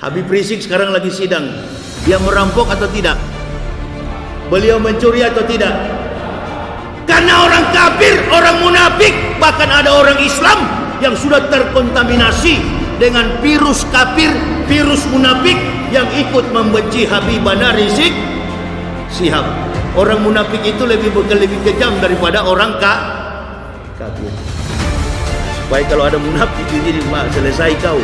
Habib Rizik sekarang lagi sidang. Dia merampok atau tidak? Beliau mencuri atau tidak? Karena orang kafir, orang munafik, bahkan ada orang Islam yang sudah terkontaminasi dengan virus kafir, virus munafik yang ikut membenci Habibana Rizik Syihab. Orang munafik itu lebih kejam daripada orang kafir. Supaya kalau ada munafik ini selesai kau.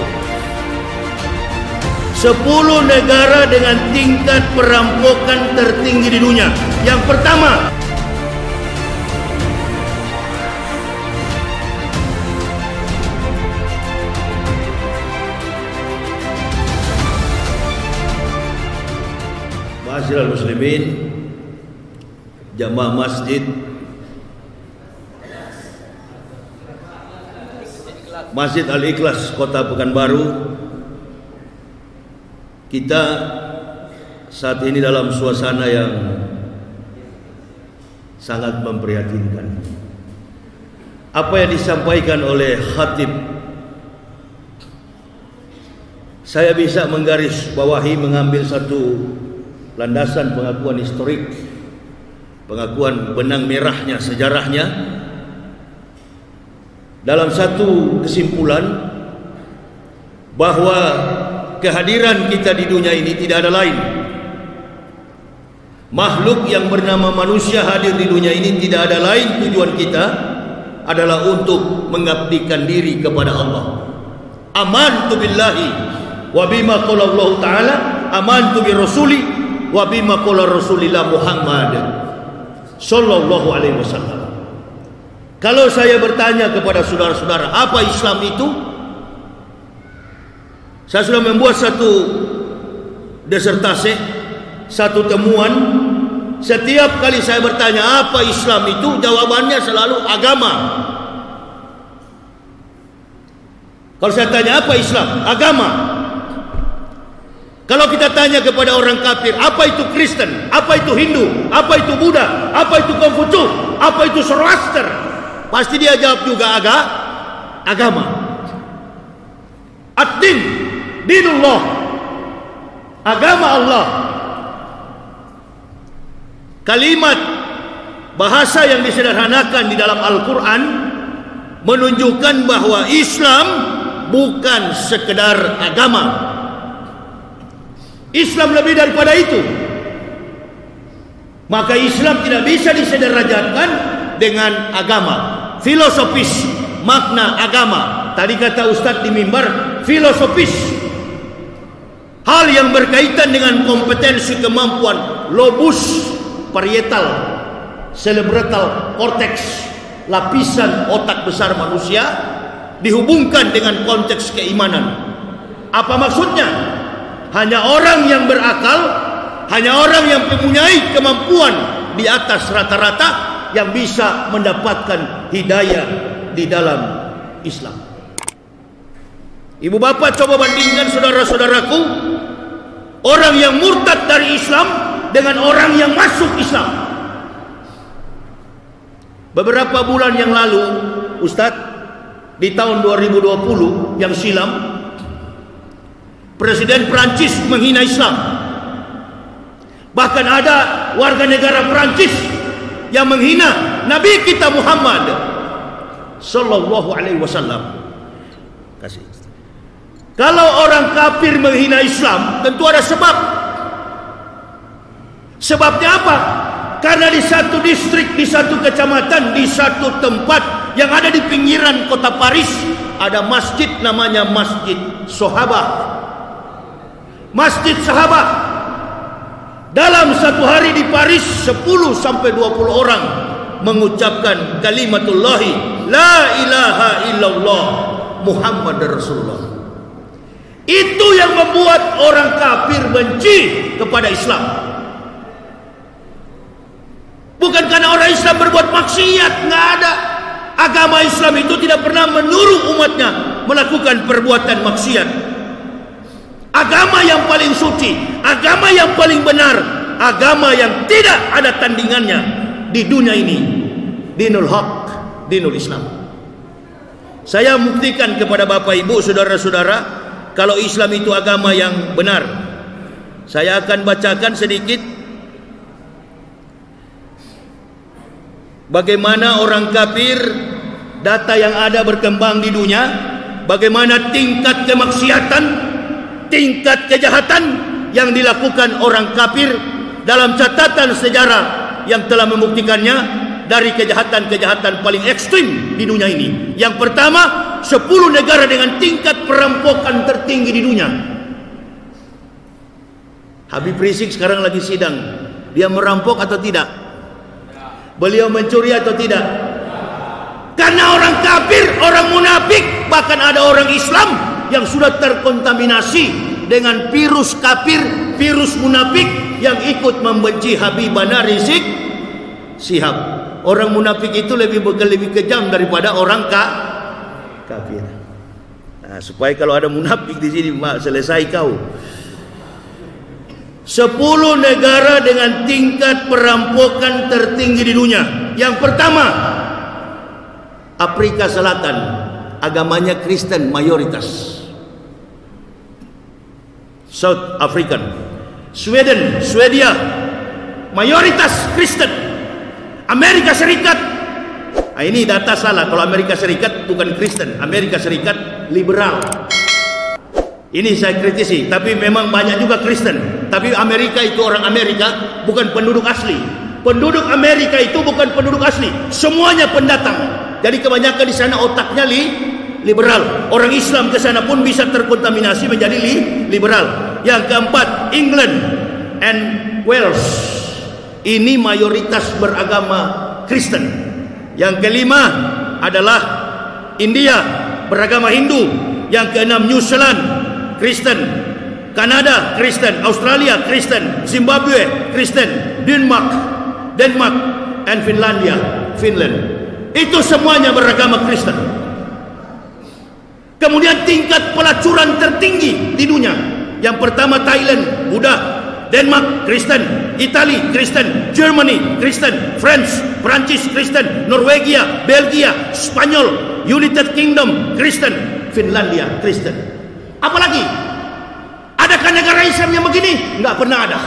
10 negara dengan tingkat perampokan tertinggi di dunia. Yang pertama, Ma'asyiral muslimin, jamaah Masjid Al-Ikhlas Kota Pekanbaru, kita saat ini dalam suasana yang sangat memprihatinkan. Apa yang disampaikan oleh khatib, saya bisa menggaris bawahi, mengambil satu landasan pengakuan historik, pengakuan benang merahnya, sejarahnya. Dalam satu kesimpulan bahwa kehadiran kita di dunia ini tidak ada lain. Makhluk yang bernama manusia hadir di dunia ini tidak ada lain, tujuan kita adalah untuk mengabdikan diri kepada Allah. Amantu billahi wa bima qala Allah Ta'ala, amantu bi rasuli wa bima qala Rasulillah Muhammad sallallahu alaihi wasallam. Kalau saya bertanya kepada saudara-saudara, apa Islam itu? Saya sudah membuat satu disertasi, satu temuan. Setiap kali saya bertanya apa Islam itu, jawabannya selalu agama. Kalau saya tanya apa Islam? Agama. Kalau kita tanya kepada orang kafir, apa itu Kristen? Apa itu Hindu? Apa itu Buddha? Apa itu Konghucu? Apa itu Zoroaster? Pasti dia jawab juga agama. Ad-din, dinullah, agama Allah. Kalimat bahasa yang disederhanakan di dalam Al-Quran menunjukkan bahwa Islam bukan sekedar agama. Islam lebih daripada itu. Maka Islam tidak bisa disederajatkan dengan agama. Filosofis makna agama. Tadi kata Ustadz di mimbar, filosofis, hal yang berkaitan dengan kompetensi, kemampuan, lobus parietal, cerebral cortex, lapisan otak besar manusia, dihubungkan dengan konteks keimanan. Apa maksudnya? Hanya orang yang berakal, hanya orang yang mempunyai kemampuan di atas rata-rata yang bisa mendapatkan hidayah di dalam Islam. Ibu bapak, coba bandingkan saudara-saudaraku, orang yang murtad dari Islam dengan orang yang masuk Islam. Beberapa bulan yang lalu, Ustadz, di tahun 2020 yang silam, Presiden Prancis menghina Islam. Bahkan ada warga negara Prancis yang menghina Nabi kita Muhammad sallallahu alaihi wasallam. Kasih. Kalau orang kafir menghina Islam, tentu ada sebab. Sebabnya apa? Karena di satu distrik, di satu kecamatan, di satu tempat yang ada di pinggiran kota Paris, ada masjid namanya Masjid Sahabah. Masjid Sahabah. Dalam satu hari di Paris 10 sampai 20 orang mengucapkan kalimatullahi la ilaha illallah Muhammad Rasulullah. Itu yang membuat orang kafir benci kepada Islam. Bukan karena orang Islam berbuat maksiat, nggak ada. Agama Islam itu tidak pernah menyuruh umatnya melakukan perbuatan maksiat. Agama yang paling suci, agama yang paling benar, agama yang tidak ada tandingannya di dunia ini, dinul haq, dinul Islam. Saya buktikan kepada Bapak Ibu, saudara-saudara, kalau Islam itu agama yang benar. Saya akan bacakan sedikit bagaimana orang kafir, data yang ada berkembang di dunia, bagaimana tingkat kemaksiatan, tingkat kejahatan yang dilakukan orang kafir dalam catatan sejarah yang telah membuktikannya dari kejahatan-kejahatan paling ekstrim di dunia ini. Yang pertama, 10 negara dengan tingkat perampokan tertinggi di dunia. Habib Rizik sekarang lagi sidang. Dia merampok atau tidak? Beliau mencuri atau tidak? Karena orang kafir, orang munafik, bahkan ada orang Islam yang sudah terkontaminasi dengan virus kafir, virus munafik yang ikut membenci Habibana Rizik Syihab. Orang munafik itu lebih kejam daripada orang kafir. Nah, supaya kalau ada munafik di sini, selesai kau. 10 negara dengan tingkat perampokan tertinggi di dunia. Yang pertama, Afrika Selatan, agamanya Kristen mayoritas. South African. Swedia, mayoritas Kristen. Amerika Serikat, nah ini data salah. Kalau Amerika Serikat bukan Kristen, Amerika Serikat liberal. Ini saya kritisi, tapi memang banyak juga Kristen. Tapi Amerika itu orang Amerika, bukan penduduk asli. Penduduk Amerika itu bukan penduduk asli, semuanya pendatang. Jadi kebanyakan di sana otaknya liberal. Orang Islam ke sana pun bisa terkontaminasi menjadi liberal. Yang keempat, England and Wales. Ini mayoritas beragama Kristen. Yang kelima adalah India, beragama Hindu. Yang keenam, New Zealand, Kristen. Kanada, Kristen. Australia, Kristen. Zimbabwe, Kristen. Denmark, and Finland. Itu semuanya beragama Kristen. Kemudian tingkat pelacuran tertinggi di dunia. Yang pertama Thailand, Buddha. Denmark, Kristen. Italia, Kristen. Germany, Kristen. France, Perancis, Kristen. Norwegia, Belgia, Spanyol, United Kingdom, Kristen. Finlandia, Kristen. Apalagi? Adakah negara Islam yang begini? Enggak pernah ada.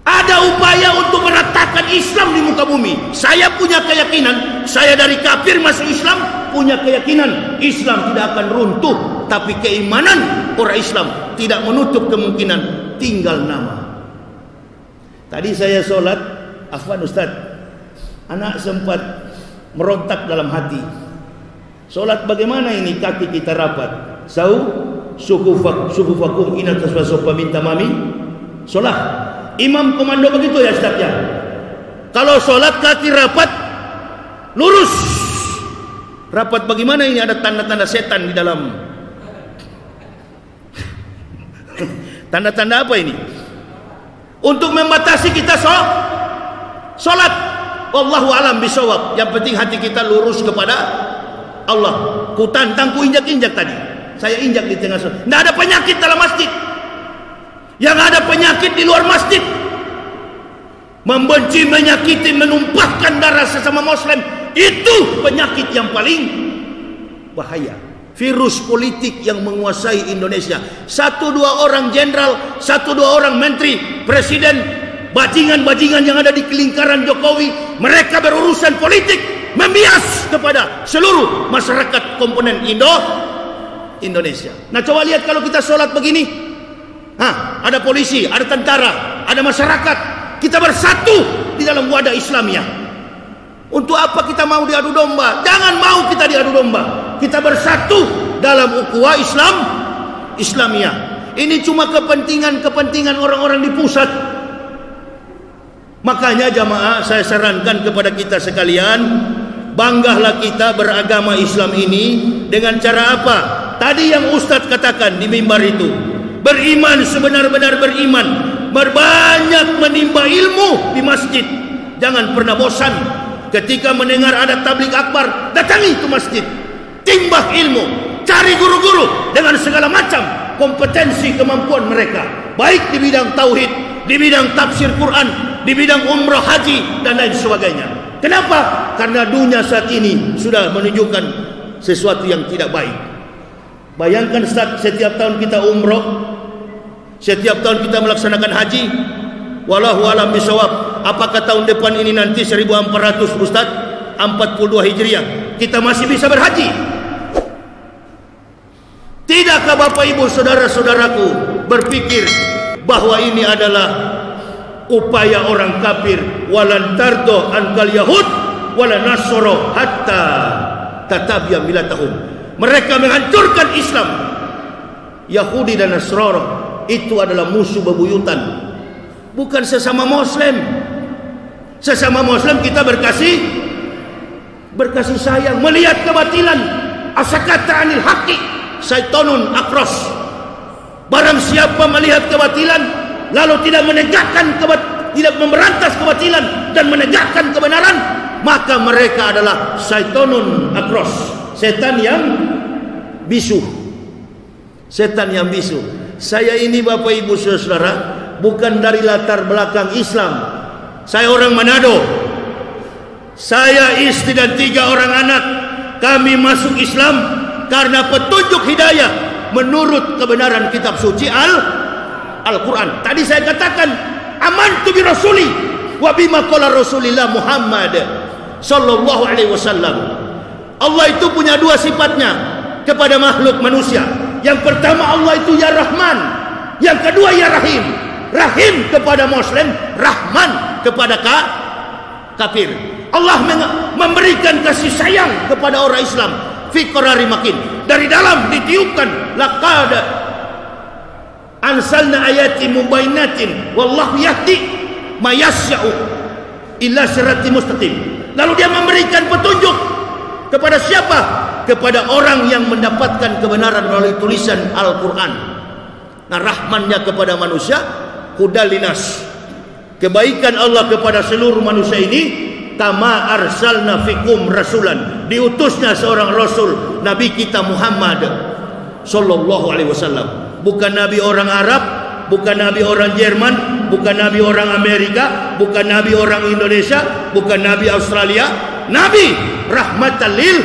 Ada upaya untuk meratakan Islam di muka bumi. Saya punya keyakinan, saya dari kafir masuk Islam, punya keyakinan Islam tidak akan runtuh. Tapi keimanan orang Islam tidak menutup kemungkinan tinggal nama. Tadi saya sholat, afwan Ustaz, anak sempat merontak dalam hati. Sholat bagaimana ini kaki kita rapat? Sufufakum ina taswasofa minta mami. Sholat imam komando begitu ya Ustaz ya. Kalau sholat kaki rapat, lurus. Rapat bagaimana ini? Ada tanda-tanda setan di dalam. Tanda-tanda apa ini? Untuk membatasi kita sholat. Wallahu alam bisawab. Yang penting hati kita lurus kepada Allah. Ku tantang, ku injak-injak tadi. Saya injak di tengah sholat. Tidak ada penyakit dalam masjid. Yang ada penyakit di luar masjid. Membenci, menyakiti, menumpahkan darah sesama muslim. Itu penyakit yang paling bahaya. Virus politik yang menguasai Indonesia. 1-2 orang jenderal, 1-2 orang menteri, presiden, bajingan-bajingan yang ada di lingkaran Jokowi. Mereka berurusan politik, membias kepada seluruh masyarakat komponen Indonesia. Nah coba lihat kalau kita sholat begini. Ada polisi, ada tentara, ada masyarakat. Kita bersatu di dalam wadah Islamiyah. Untuk apa kita mau diadu domba? Jangan mau kita diadu domba. Kita bersatu dalam ukhuwah Islamiyah. Ini cuma kepentingan orang-orang di pusat. Makanya jamaah, saya sarankan kepada kita sekalian, banggahlah kita beragama Islam ini dengan cara apa? Tadi yang Ustadz katakan di mimbar itu. Beriman, sebenar-benar beriman. Berbanyak menimba ilmu di masjid. Jangan pernah bosan. Ketika mendengar ada tabligh akbar, datangi ke masjid. Timbah ilmu. Cari guru-guru dengan segala macam kompetensi kemampuan mereka. Baik di bidang tauhid, di bidang tafsir Quran, di bidang umrah haji, dan lain sebagainya. Kenapa? Karena dunia saat ini sudah menunjukkan sesuatu yang tidak baik. Bayangkan Ustaz, setiap tahun kita umroh, setiap tahun kita melaksanakan haji. Wallahu alam bisawab. Apakah tahun depan ini nanti 1400 Ustaz, 42 Hijriah, kita masih bisa berhaji? Tidakkah Bapak Ibu saudara-saudaraku berpikir bahwa ini adalah upaya orang kafir? Walan tardo ankal yahud wala nasoro hatta tatabiya milatahum. Mereka menghancurkan Islam. Yahudi dan Nasrani itu adalah musuh bebuyutan, bukan sesama Muslim. Sesama Muslim kita berkasih sayang, melihat kebatilan. Asakata anil haqi syaitonun akros. Barang siapa melihat kebatilan lalu tidak menegakkan tidak memberantas kebatilan dan menegakkan kebenaran, maka mereka adalah syaitonun akros, setan yang bisu. Setan yang bisu. Saya ini Bapak Ibu saudara, bukan dari latar belakang Islam. Saya orang Manado. Saya istri dan 3 orang anak. Kami masuk Islam karena petunjuk hidayah menurut kebenaran kitab suci Al-Quran. Tadi saya katakan, amantu bi rasuli wa bima qala Rasulillah Muhammad sallallahu alaihi wasallam. Allah itu punya 2 sifatnya kepada makhluk manusia. Yang pertama, Allah itu ya Rahman. Yang kedua ya Rahim. Rahim kepada Muslim, Rahman kepada kafir. Allah memberikan kasih sayang kepada orang Islam. Fi qarari makin. Dari dalam ditiupkan, laqad ansalna ayati mubayyinatin wallahu yahdi ma yasya'u illa siratal mustaqim. Lalu dia memberikan petunjuk kepada siapa? Kepada orang yang mendapatkan kebenaran melalui tulisan Al-Quran. Nah, rahmannya kepada manusia, hudal linas, kebaikan Allah kepada seluruh manusia ini. Kama arsalna fikum rasulan, diutusnya seorang rasul, Nabi kita Muhammad sallallahu alaihi wasallam. Bukan Nabi orang Arab, bukan Nabi orang Jerman, bukan Nabi orang Amerika, bukan Nabi orang Indonesia, bukan Nabi Australia. Nabi rahmatan lil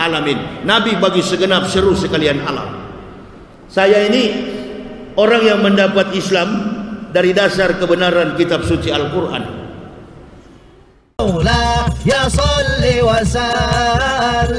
alamin, Nabi bagi segenap seru sekalian alam. Saya ini orang yang mendapat Islam dari dasar kebenaran kitab suci Al-Quran. Ya salli wa sallim